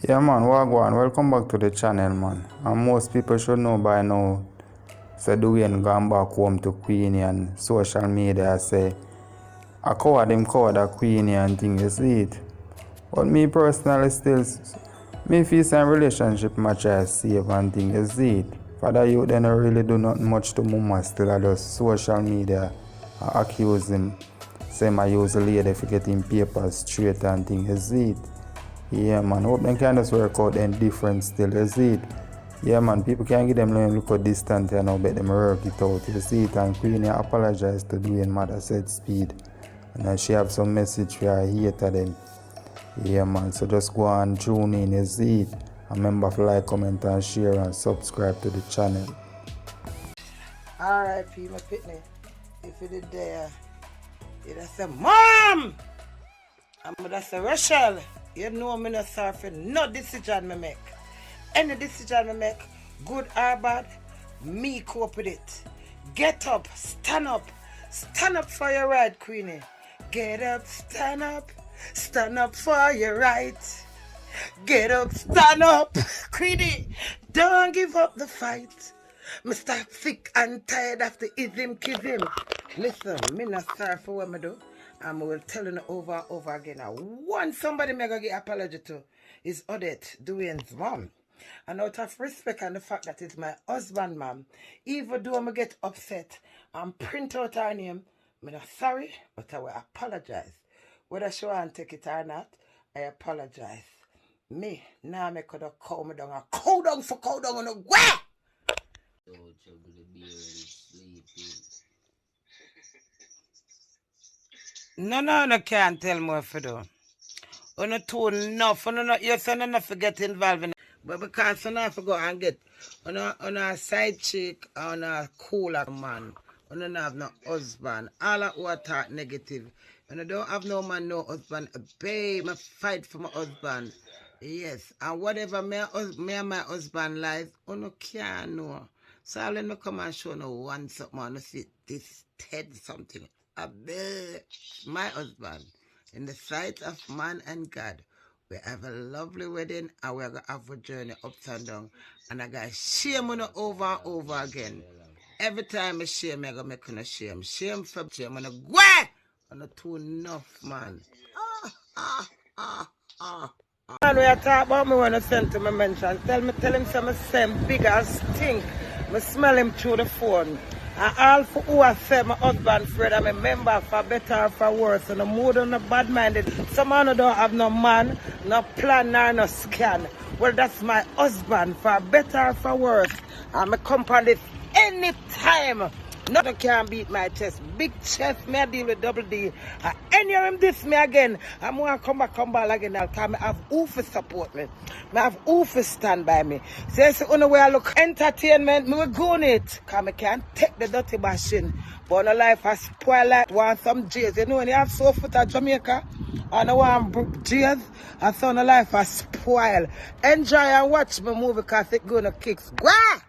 Yeah man, Wagwan, welcome back to the channel man. And most people should know by now, say Dewey gone back home to Queenie and social media say, I coward him coward a Queenie and thing, you see it. But me personally still, me feel some relationship much as save and thing, you see it. Father youth they don't really do nothing much to mama still at just social media accuse him, say I use the lady for getting papers straight and thing, you see it. Yeah man, hope them can just work out them different still, you see it. Yeah man, people can give them look out distant and now bet them work it out, you see it. And Queenie apologized to Dewey mother said speed. And she have some message for her hater them. Yeah man, so just go and tune in, you see it. And remember to like, comment and share and subscribe to the channel. R.I.P. my pitney. If you did there, you'd have said, Mom! I'm gonna say, Rachel, you know me not sorry for no decision me make. Any decision me make, good or bad, me cope with it. Get up stand up for your right, Queenie. Get up, stand up for your right. Get up, stand up, Queenie. Don't give up the fight. Me start sick and tired after him kiss him. Listen, me not sorry for what me do. And I will tell you over and over again. I want somebody me go get apology to is Odette, Dewey's mom. And out of respect and the fact that it's my husband, mom, even though I get upset and print out her name, I'm not sorry, but I will apologize. Whether she want to take it or not, I apologize. Me, now I could have called me down and cow down for cow down on the way. No, can't tell more for do. Uno too enough. You say enough to get involved in it. But because you not go and get on a side chick, on a cooler man, you don't have no husband. All of who talk negative. You don't have no man, no husband. Babe, I fight for my husband. Yes. And whatever me and my husband lies, you can't know. So I'll let me come and show you one something. I see this Ted something. My husband. In the sight of man and God, we have a lovely wedding and we're going to have a journey ups and down. And I got shame on it over and over again. Every time I shame, I got to make a shame. Shame for shame. And I go, I'm not too enough, man. Man, we are talking about me when I send to my mention. Tell him some same big as stink. I smell him through the phone. And all for who I say my husband Fred, I'm a member for better or for worse. And the mood and the bad minded. Some man who don't have no man, no plan, nor no scan. Well, that's my husband for better or for worse. I'm a company anytime. Nothing can beat my chest. Big chest, me I deal with double D. And any of them diss me again, I'm going to come back again. I'll come. I have who for support me. I have who for stand by me. So it's the only way I look entertainment, me will go on it. Because I can't take the dirty bashing. But no life has spoiled like want some J's. You know when you have so foot at Jamaica, and I want J's, I saw no life has spoiled. Enjoy and watch my movie because it's going to kick. Wah!